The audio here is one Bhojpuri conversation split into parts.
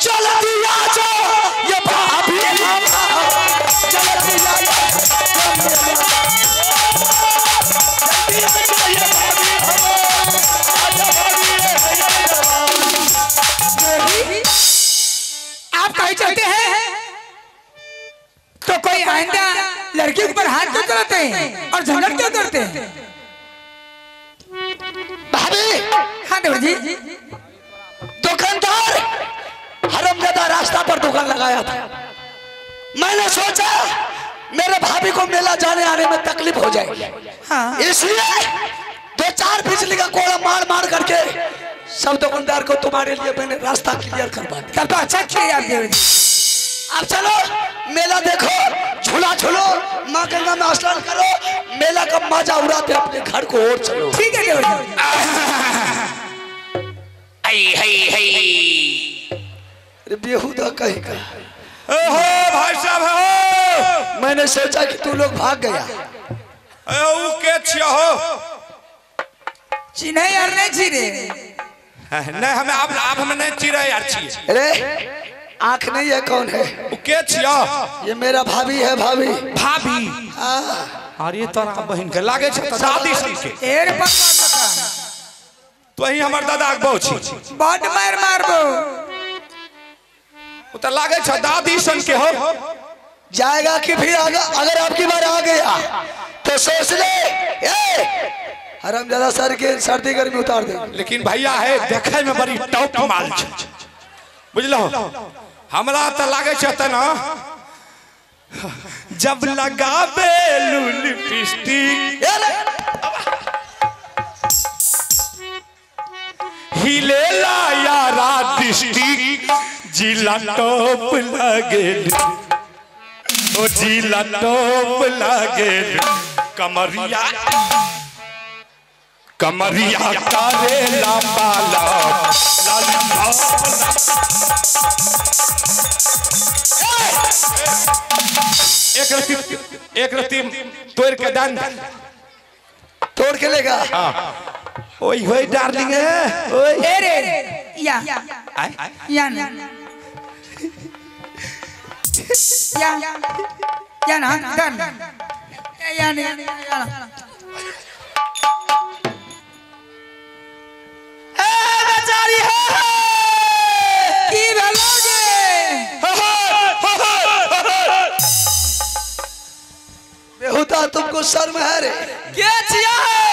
जल्दी आ जाओ ये भाभी जल्दी आ जाओ आप कहीं चलते हैं तो कोई आइंदा लड़की के ऊपर हाथ क्यों करते हैं और झगड़ क्यों करते हैं? भाभी हाँ देवर जी। दुकानदार हरामजादा रास्ता पर दुकान लगाया था। मैंने सोचा मेरे भाभी को मेला जाने आने में तकलीफ हो जाएगी। हाँ। इसलिए 2-4 बिजली का कोड़ा मार मार करके सब दुकानदार को तुम्हारे लिए मैंने रास्ता क्लियर करवा दिया। तब तो अच्छा किया आप देवर जी। अब चलो मेला देखो, झूला झूलो, माँ गंगा में स्नान करो, मेला का मजा उड़ाते अपने घर को और चलो। ठीक है देवर जी। अरे बेहुदा कहीं का। ओहो भाई साहब हो, मैंने सोचा कि तू लोग भाग गया। ओ के छिया हो चिन्ह यार नहीं चिरे नहीं हमें आप हमें नहीं चिरा यार छी। अरे आँख नहीं है, कौन है? ओ के छिया? ये मेरा भाभी है। भाभी भाभी अरे तोरा बहन के लागे छ त दादी सन के एर पकड़ तो ही हमर दादा के बहु छी बड मार मारबो ओ त लागे छ दादी सन के हो जाएगा कि फिर अगर आपकी बार आ गया तो सोच ले हरामजादा सर के सर्दी गर्मी उतार दे। लेकिन भैया है देखे में बड़ी टॉप माल छ बुझलो हमरा त लागे छ त न जब लगाबे लिपस्टिक हिलेला यारा डिस्ट्रिक्ट जिला टॉप लागेल ओ जिला टॉप लागेल कमरिया कमरिया करेला पाला एक रत्ती तोड़ के दान तोड़ के लेगा। ओए होए डार्लिंग है ओए ए रे या या ना गन या ने ए बेचारी है की भलोगे बेहुदा तुमको शर्म है रे? क्या छिया है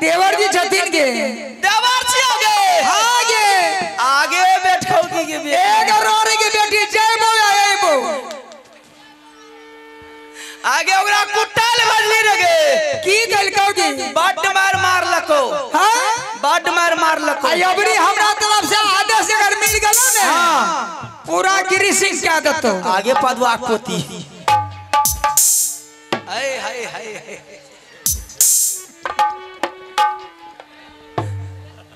देवर जी छतीन के देवर छियोगे आगे बैठोगी के एक रोरे की बेटी जयबो आएबो आगे ओकरा कुट्टाल बजली रगे की गलकोगी बड मार लको। हां बड मार लको अबरी हमरा तरफ से आदेश अगर मिल गलो ने हां पूरा गिरी सिंह के आदत हो आगे पदवा पोती हाय हाय हाय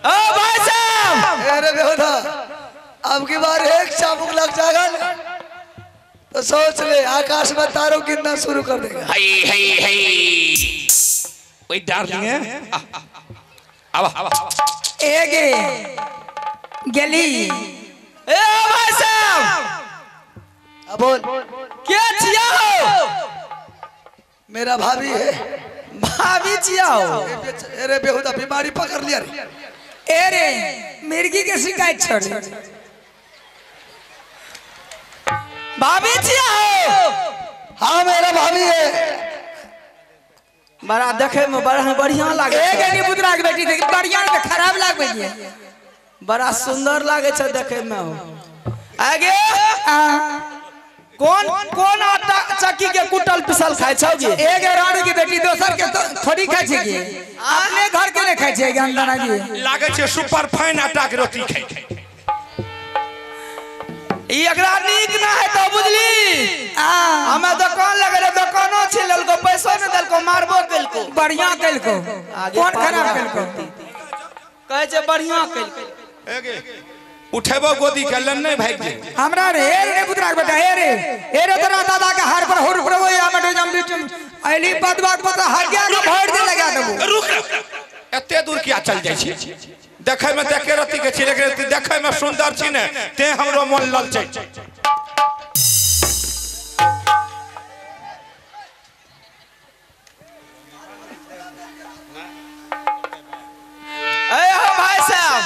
ओ भाई साहब अरे बेहुदा अब की बार एक चाबुक लग जाएगा ना तो सोच ले आकाश में तारों गिरना शुरू कर देगा। ओए डार्लिंग है अब एगे गली ए भाई साहब अब बोल क्या छिया हो? मेरा भाभी है। भाभी छिया हो? अरे बेहुदा बीमारी पकड़ लिया रे। एरे मिर्गी के शिकायत छोड़ भाभी छिया हो? हाँ मेरा भाभी है। बड़ा देखे में बड़ा बढ़िया लागे एक गनी पुत्रा के बेटी देख बढ़िया में खराब लागे है बड़ा सुंदर लागे छ देखे में हो आगे कौन कौन आटा चक्की के कुटल पिसल खाय छौगी एक रानी की बेटी दोसर के थोड़ी खाय छै की अपने घर के ने खाय छै गंदना जी लागे छै सुपर फाइन आटा के रोटी खाय ई एकरा नीक ना है तो बुझली हमें दुकान लगे रे दुकानो छिलल को पैसो न देल को मारबो केल को बढ़िया केल को कौन खराब केल को कहे छै बढ़िया केल को उठेबो गोदी के लन नहीं भाग जे हमरा रे रे पुत्रा के बेटा रे तोरा दादा के हार पर होर पर ओया में जम बिच आइली पदवा के पता हर गया के भोर दे लगा देबो रुक एते दूर किया चल जाय छै देखे में देखे रहती के छी लेकिन देखे में सुंदर छी ने ते हमरो मन ललचे भाई साहब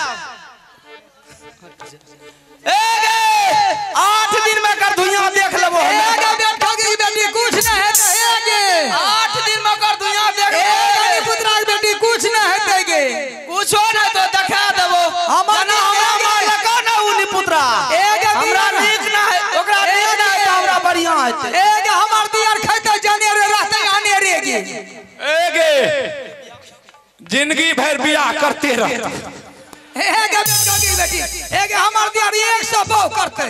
8 दिन में कर दुनिया देख लेबो बेटी कुछ न है 8 दिन में कर दुनिया देख लेबो पुत्रा बेटी कुछ न है गे कुछो न तो दिखा देबो हमरा मालक न उनी पुत्रा हमरा नीक न है ओकरा नीक न है हमरा बढ़िया है हमर दियार खैते जाने रे रहते आने रे गे जिंदगी भर बियाह करते रहते बेटी हमार दियार 100 बहु करते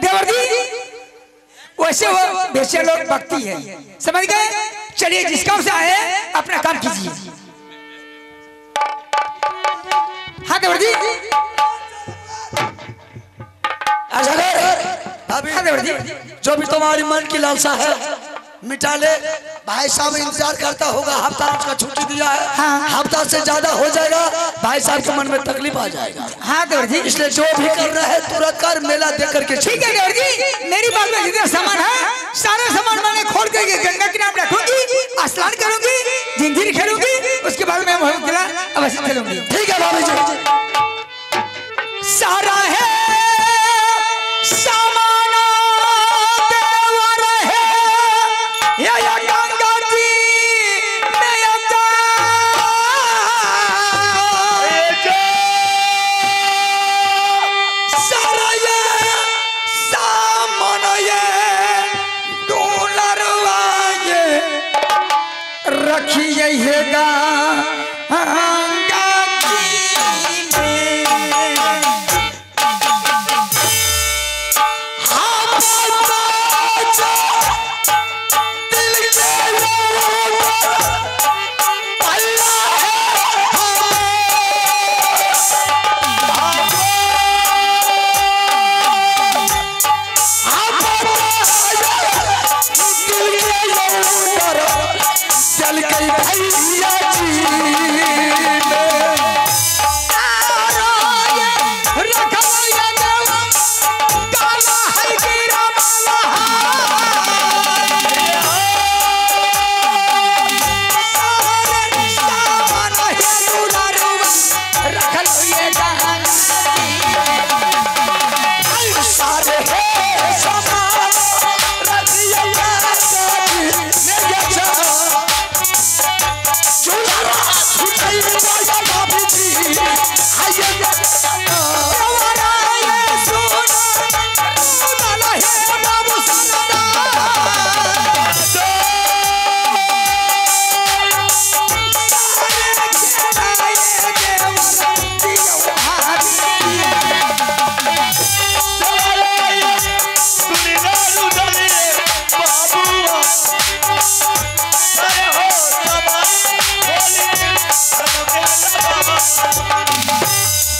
देवर जी वैसे वो वैसे लोग भक्ति है समझ गए चलिए जिस काम से आए अपना काम कीजिए हाँ देवर जी हाँ देवर जी जो भी तुम्हारी मन की लालसा है मिटा ले भाई साहब इंतजार करता होगा हफ्ता उसका छुट्टी दिया है हाँ। हफ्ता से ज्यादा हो जाएगा भाई साहब के मन में तकलीफ आ जाएगा हाँ देवर जी इसलिए जो भी कर रहा है तुरंत कर मेला देख करके ठीक है देवर जी मेरी बात में जितना सामान है सारे सामान मैंने खोल करके गंगा किनारे रखूंगी स्नान करूंगी जिंजीर खेलूंगी उसके बाद मैं अवश्य चलूंगी ठीक है भाभी जी सारा है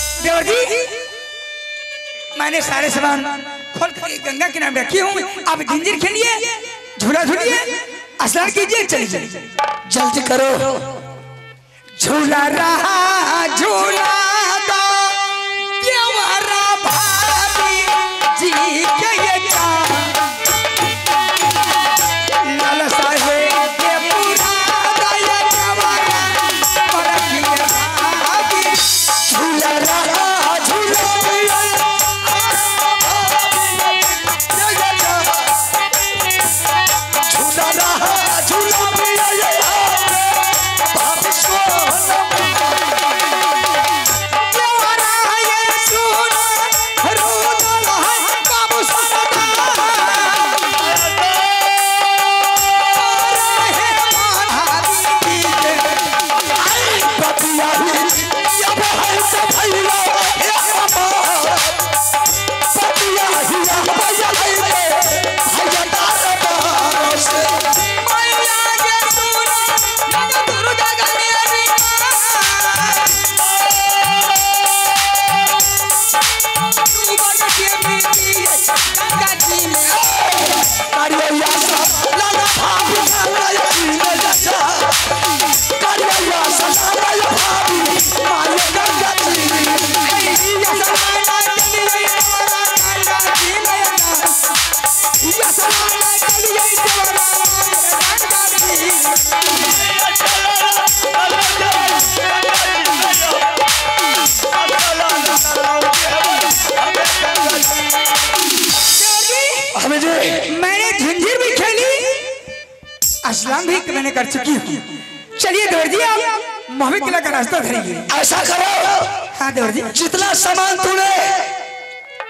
सामान मैंने सारे सामान खोल कर गंगा के नाम रखी हूँ आप जिंजीर खेलिए झूला झूलिए स्नान कीजिए चलिए जल्दी करो झूला रहा झूला दो प्यारा भाभी जी के ये लाला साहेब के पूरा दया जवाना पर की झूला रहा झूला झूला स्नान भी मैंने कर चुकी हूँ। चलिए देवर जी आप महावीर किला का रास्ता धरिए। ऐसा करो, हाँ देवर जी, जितना सामान तूने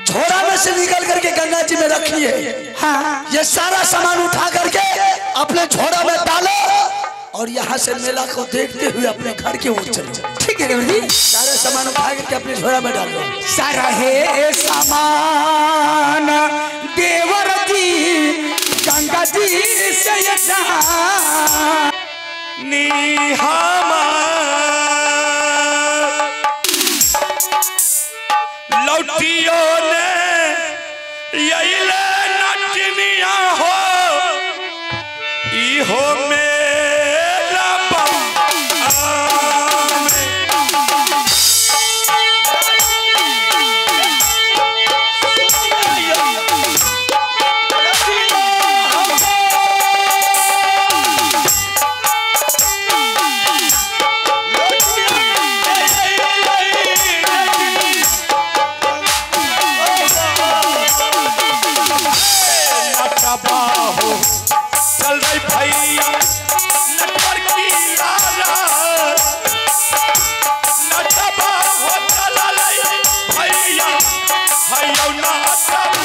झोरा में से निकल करके गंगा जी में रखी है, हाँ ये सारा सामान उठा करके अपने झोरा में डालो और यहाँ से मेला को देखते हुए अपने घर की ओर चलो। ठीक है देवर जी। सारे सामान उठा करके अपने झोरा में डालो। सारा है सामान देवर जी गंगा जी से ये जहां निहामा लौटियो ने यैले नचनिया हो इहो मेरा चल रही भैया नटवर की लाला नटवा हो चला रही भैया हैयो नाटवा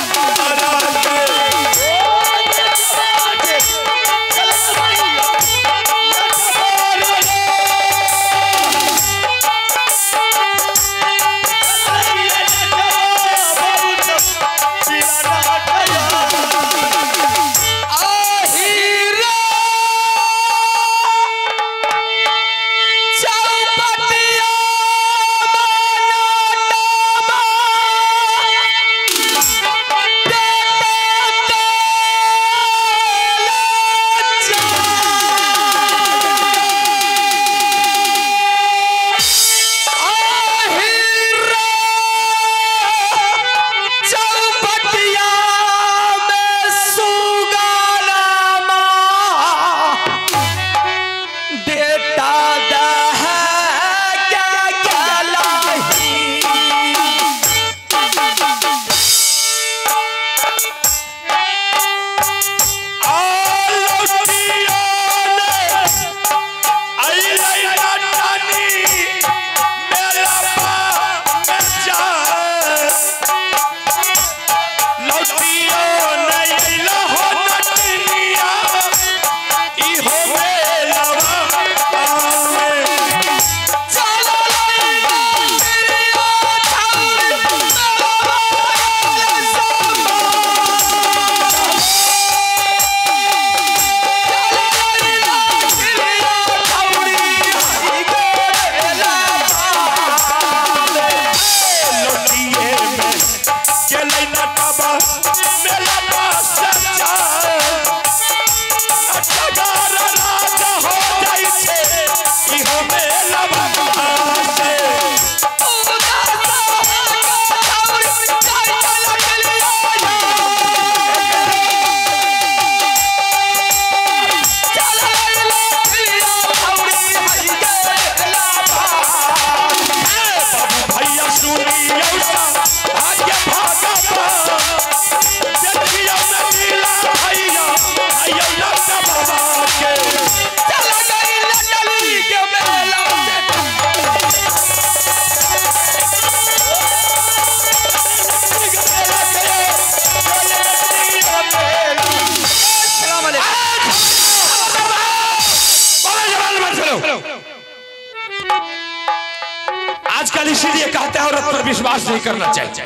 आजकल इसीलिए कहते हैं औरत पर विश्वास नहीं करना चाहिए।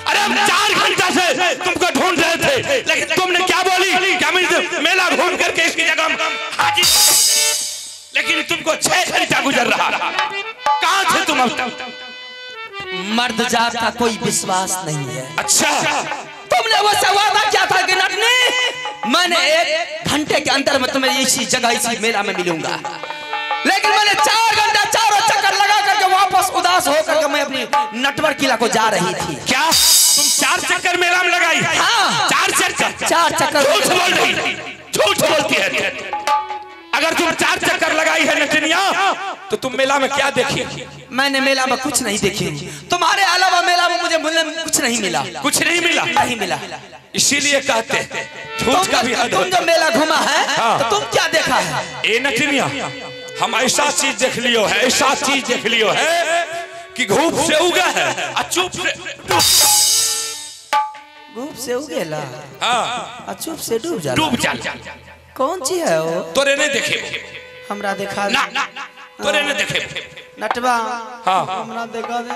अरे हम 4 घंटा से तुमको ढूंढ रहे थे, लेकिन तुमने क्या बोली क्या मेला घूम करके इसकी जगह हाजिर, लेकिन तुमको 6 घंटा गुजर रहा। कहां थे तुम अब तक? मर्द जात का कोई विश्वास नहीं है। अच्छा, तुमने वो वादा किया था कि नटनी मैंने 1 घंटे के अंदर में तुम्हें इसी जगह इसी मेला में मिलूंगा, लेकिन मैंने 4 घंटा चारों चक्कर लगा करके वापस उदास होकर के मैं अपनी नटवर किला को जा रही थी। क्या तुम 4 चक्कर मेला में लगाई? हाँ, 4 चक्कर। 4 चक्कर झूठ बोल रही, झूठ बोलती है। अगर तुम 4 चक्कर लगाई है नटनिया, तो तुम मेला में क्या देखी? मैंने मेला में कुछ नहीं देखी। तुम्हारे अलावा मेला में मुझे मुझे कुछ नहीं मिला, कुछ नहीं मिला, नहीं मिला। इसीलिए कहते हैं झूठ का भी हद तुम जो मेला घुमा है तो तुम क्या देखा है? ए नटनिया, हम ऐसा चीज देख लियो है, ऐसा चीज देख लियो है कि घूप से उगा है और चुप से घूप से उगेला, हाँ चुप से डूब जाला। डूब जा। कौन चीज है वो? तोरे नहीं देखे हमरा देखा ना, तोरे नहीं देखे नटवा। हाँ हमरा देखा दे।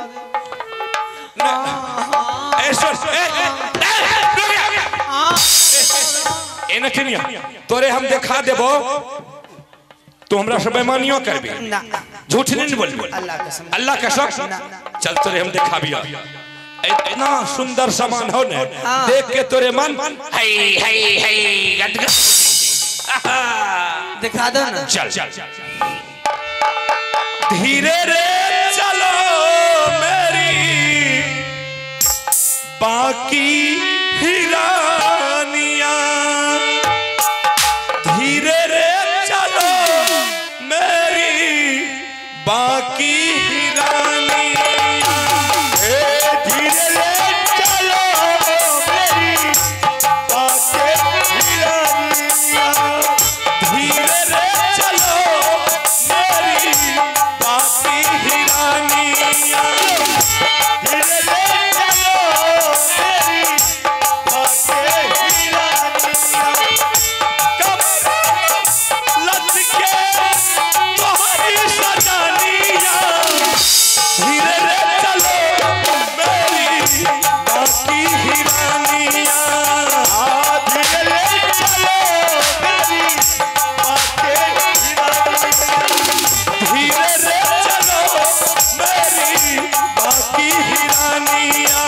ए नटनिया, तोरे हम देखा देबो तो हमरा सब बेमानियों करबी, झूठ नहीं बोलबी। अल्लाह कसम चल तोरे हम दिखाबिया। इतना सुंदर सामान हो ने, देख के तोरे मन हई हई हई गदगद दिखा दो ना। चल धीरे रे चलो मेरी बाकी हिरानिया, धीरे रे चलो मेरी बाकी हिरानिया, धीरे रे चलो मेरी बाकी हिरानिया, धीरे रे चलो मेरी बाकी हिरानिया, धीरे रे चलो मेरी बाकी हिरानिया, लच के तुम्हारी सजानिया, धीरे रे चलो मेरी बाकी हिरानिया, धीरे रे चलो मेरी बाकी हिरानिया, धीरे रे चलो मेरी बाकी हिरानिया,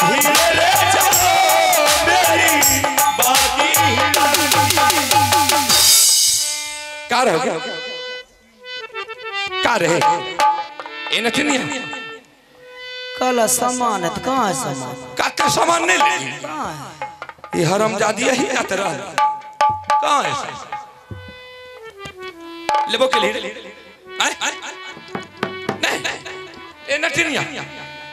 धीरे रे चलो मेरी बाकी हिरानिया। का रहे का रहे ए नटनिया, कल सामान है तो कहाँ है सामान? का सामान नहीं ले, कहाँ है? ये हरामजादी यही का तरह कहाँ है लेबो के लिए नहीं ए नटनिया,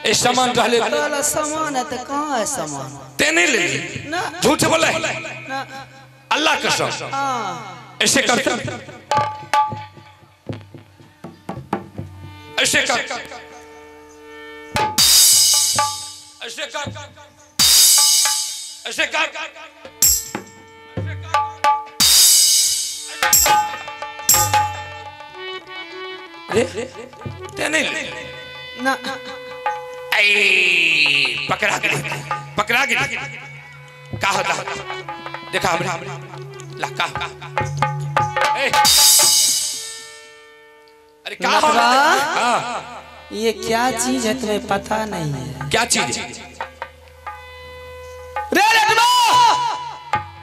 ए सामान रहले कल सामान है तो कहाँ है सामान? ते नहीं ले ना झूठ बोला है ना। अल्लाह कसम हाँ ऐसे करते ऐसे कर ऐसे कर ऐसे कर ते नहीं ले ना। ऐ पकड़ा के का होता देखा हमरे ला का ए अरे का हो नटवा, हाँ ये क्या चीज है तुम्हें पता नहीं है? क्या चीज है? रे नटवा,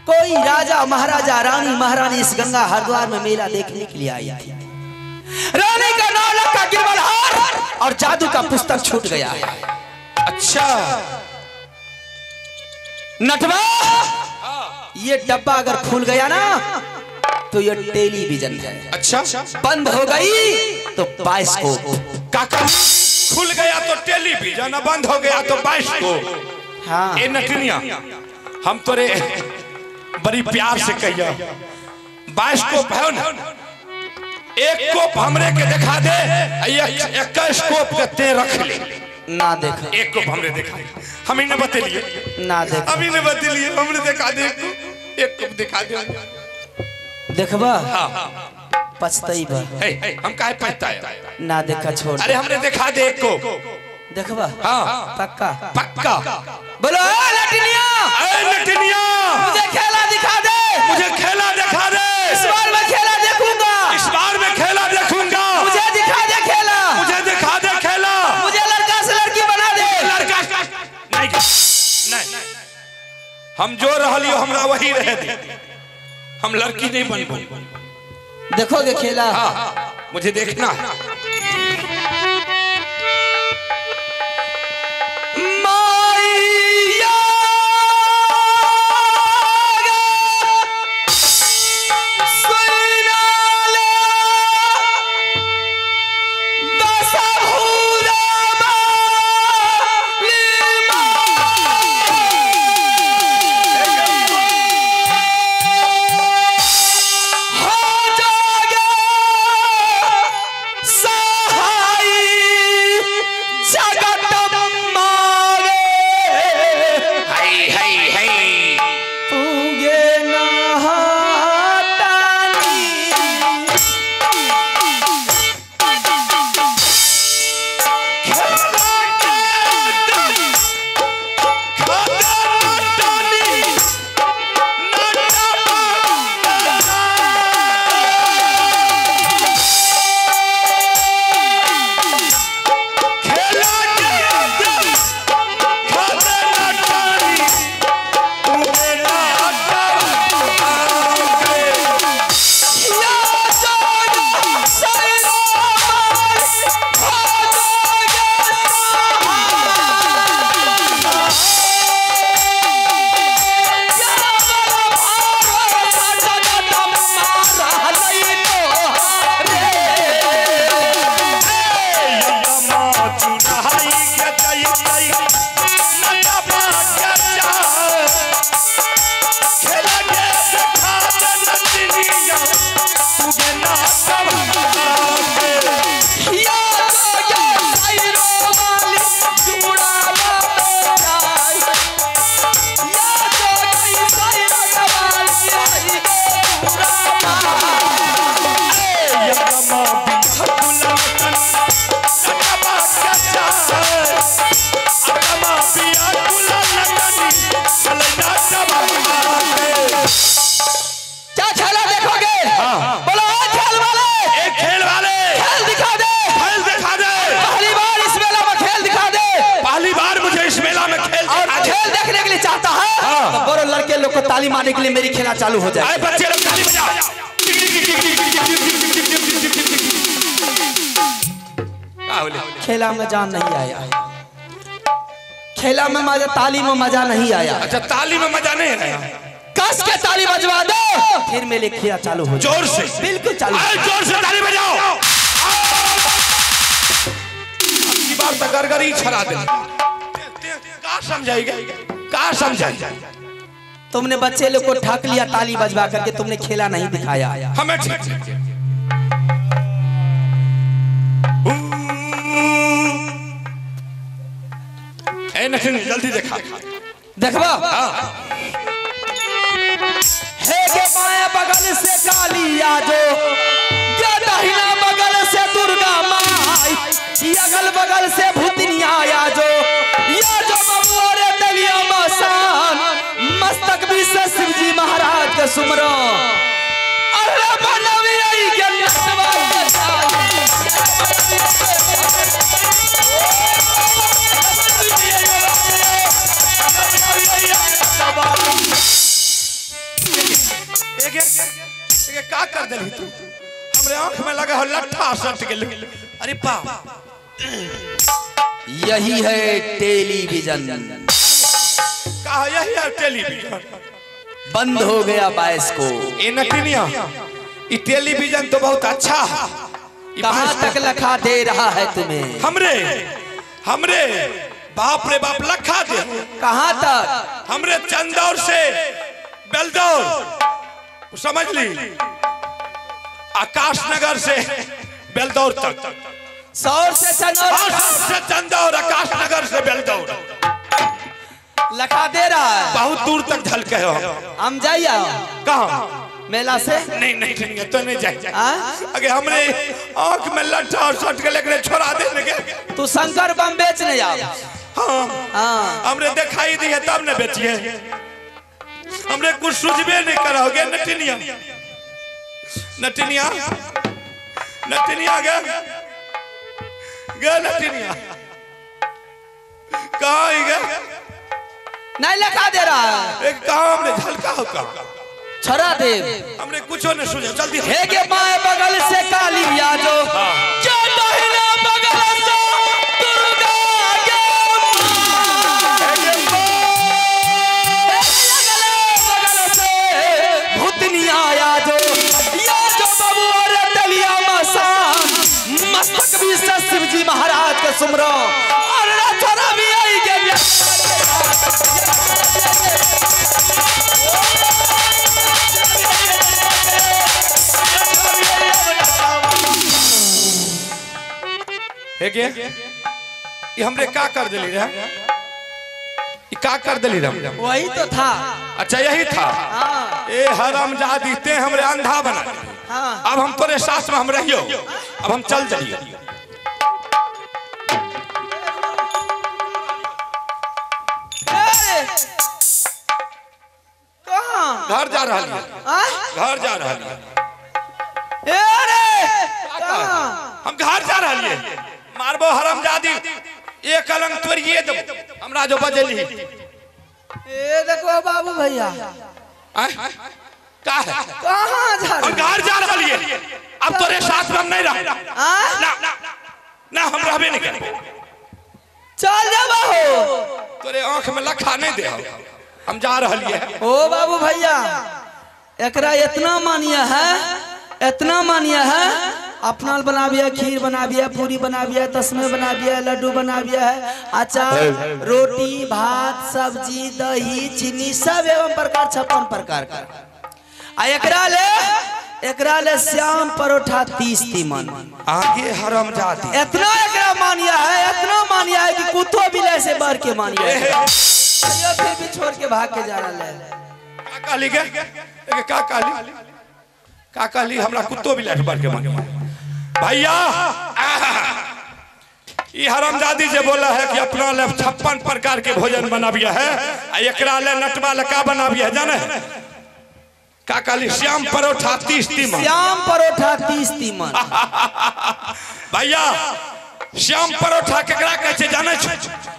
कोई राजा महाराजा रानी महारानी इस गंगा हरिद्वार में मेला देखने के लिए आई थी। रानी का 9 लाख का गिरवल हार और जादू का पुस्तक छूट गया है। अच्छा नटवा, ये डब्बा अगर खुल गया ना तो ये टेलीविजन है। अच्छा बंद हो गई तो बाइस्कोप। काका खुल गया तो टेलीविजन, बंद हो गया तो बाइस्कोप। हाँ ए नटनिया, हम तोरे बड़ी प्यार से कहिया बाइस्कोप है ना, एक कोप हमरे के दिखा दे, एक स्कोप के ते रख ले ना देखा, एक कोप हमरे दिखा दे, हम ही ने बतेलिए ना देखा, अभी ने बतेलिए हमरे दिखा दे, एक कोप दिखा दे देखबा हाँ पछतईबा। हम काहे पछताए? ना देखा छोड़। अरे हमने दिखा दे एक कोप। देखबा हाँ पक्का पक्का। बोलो लटनिया, नटनिया मुझे खेला दिखा दे, मुझे खेला दिखा दे, इस बार मैं खेला देखूंगा, इस बार मैं खेला देखूंगा, मुझे दिखा दे खेला, मुझे दिखा दे खेला, मुझे लड़का से लड़की बना दे। लड़का नहीं, हम जो रहलियो हमरा वही रह दे, हम लड़की नहीं बन। देखोगे खेला? हाँ मुझे देखना। माया सुनाले दस भूरा माली लड़के लोग को ताली मारने के लिए मेरी खेला चालू हो जाए। बच्चे लोग ताली बजाओ। खेला में जान नहीं आया, खेला में मजा, ताली में मजा नहीं आया। अच्छा ताली में मजा नहीं आया, कस के ताली बजवा दो फिर मेरे खेला चालू हो जाए। जोर से, बिल्कुल चालू, जोर से ताली बजाओ। अगली बार तक गरगरी छड़ा दे। क्या समझाएगा, क्या समझाएगा? तुमने बच्चे लोग को ठक लिया ताली बजवा करके, तुमने खेला नहीं दिखाया। हमें ठीक जल्दी देखा देखवा। हे के बाएं बगल से काली आजो, ये दाहिना बगल से दुर्गा माई, ये अगल बगल से भूतनिया आजो, ये जो बबुआरे दलिया मसान, मस्तक भी से शिवजी महाराज के सुमरो। अरे बनवी आई के नटवा क्या कर दे तू? हमरे आंख में लगा हो लट्ठा सट गेल। अरे पा यही है टेलीविजन। कहा यही है टेलीविजन? बंद हो गया बाइस को। ये नटनिया, ये टेलीविजन तो बहुत अच्छा है। कहाँ तक लखा दे रहा है तुम्हें? हमरे बाप रे बाप लखा दे। कहाँ तक? हमरे चंदौर से बेलदौर, समझ ली, आकाश नगर से बेलदौर तक, सौर से चंदौर, आकाश नगर से बेलदौर लखा दे रहा है। बहुत दूर तक झलके हो। हम जाइए कहाँ? मेला से? नहीं तो नहीं जाए। अगे हमरे आंख में लट्ठा सट के लेकर छोड़ा देने के। तू शंकर बम बेचने जा। हाँ हमरे दिखाई दी है तब न बेचिए। हमरे कुछ सुझबे नहीं करोगे। नटनिया नटनिया नटनिया गे नटनिया कहाँ गे? नहीं लखा दे रहा है। एक कहाँ हमने झलका होगा छोड़ा दे। हमने कुछ नहीं सुझे। जल्दी हे के बाएं बगल से काली आजो, जो दाहिना बगल से दुर्गा भूतनिया आजो, या जो बबुआरे दलिया मसान, मस्तक भी से शिवजी महाराज के सुमरो। और छोरा भी आई के ये हमरे क्या कर दिली रे? क्या कर दिली रे? वही तो था। अच्छा यही था। ए हरामजादी ते हमरे अंधा बना। अब हम तोरे साथ में हम रहियो। अब हम चल जाइए। घर जा रहा है, घर जा रहा है। हम घर जा रहा है। मारबो हरामजादी, एक कलंक तोड़िए दो हमरा जो बजली। ए देखो बाबू भैया का है? कहाँ जा रहे? हम घर जा रहा है। अब तोरे साथ में हम नहीं रह ना हम रहबे नहीं करेंगे। चल जाबो हो। तोरे आंख में लखा नहीं दे। हम जा रहा है। ओ बाबू भैया एकरा इतना मानिया है, इतना मानिया है। अपना बना दिया, खीर बना दिया, पूरी बना दिया, तस्मे बना दिया, लड्डू बना दिया है, अचार, रोटी, भात, सब्जी, दही, चीनी सब एवं प्रकार 56 प्रकार का। एकरा ले श्याम परोठा 30 तीमन। आगे हरामजादी इतना एकरा मानिया है कि कुत्तो बिले से बढ़ के मानिया है। फिर भी छोड़ के भाग के जा रहा है। का काली हमरा कुत्तो बिले से बढ़ के मानिया भैया। ये हरामजादी जे बोला है कि अपना ले 56 प्रकार के भोजन बनाबिया है, एकरा ले नटवा लका बनाबिया है, जाने का काली श्याम परोठा 30 तीमन। श्याम परोठा 30 तीमन भैया श्याम परोठा केकरा कहै छै जाने छ?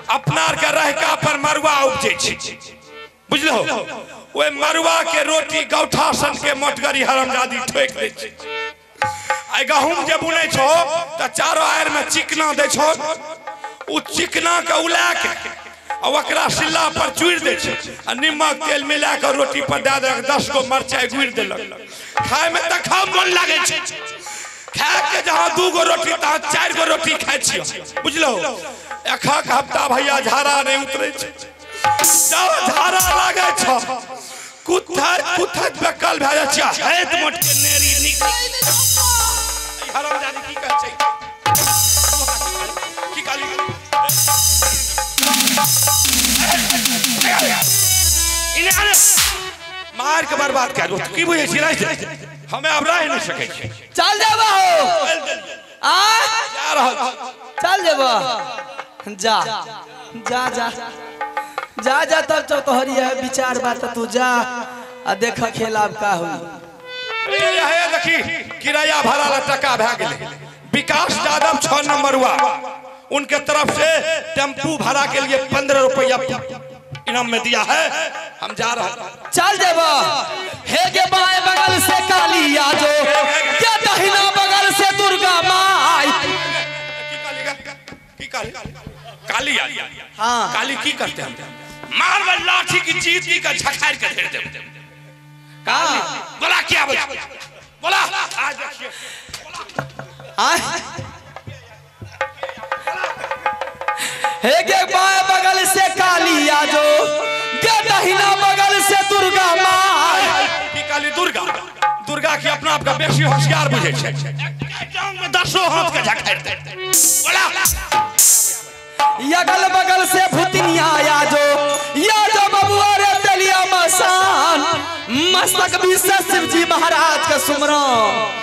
अपना के रहका पर मरुआ उपजे छै, बुझलो? ओए मरुआ के रोटी गौठा सन के मोटगरी हरामजादी ठोक दे छै। आई गहूम जे बुनै छो त चारो आयर में चिकना दे छो, उ चिकना के उला के ओकरा सिल्ला पर चूड़ दे छै, नमक तेल मिला के रोटी पर दे दे, 10 गो मरचाई गुड़ देलक, खाए में त खा मन लागे छै। खाए के जहां 2 गो रोटी तहां 4 गो रोटी खाइ छियो, बुझलो? एक हफ्ता भैया झाड़ा नहीं उतरे छै। जब झाड़ा लागे छ कुत्था बेकल भ जाय छै, हेत मोट के नेरी निकल। हरामजादी की कहै छै? की काली मार के बर्बाद कर दो। की बुझे छी हमें अब रह नहीं सके छी। चल जेबा हो आ जा रहा चल जेबा जा जा जा जा जा तब चौतहरी है विचार बात तू जा आ देख खेला का हुई। ये देखी किराया भाड़ा ला टका भ गेले। विकास यादव 6 नंबर हुआ, उनके तरफ से टेम्पू भाड़ा के लिए 15 रुपया इनाम में दिया है। हम जा रहे हैं। चल जेबा हे के बाएं बगल से काली आ जो, क्या दहिना बगल से दुर्गा माई। काली हाँ काली की करते हम? मार लाठी की चीटी का झखाड़ के घेर दे। काली बोला क्या बोला आज देखिए हे के बाएं बगल से काली आ जो, क्या दहिना बगल से दुर्गा माई। की काली दुर्गा की अपना आपका बेसी होशियार बुझे छे। जांग में 10 हाथ के झखाड़ दे। बोला अगल बगल से भूतनिया आ जो, या जो बबुआ रे तेलिया मसान, मस्तक भी शिव जी महाराज का सुमरन।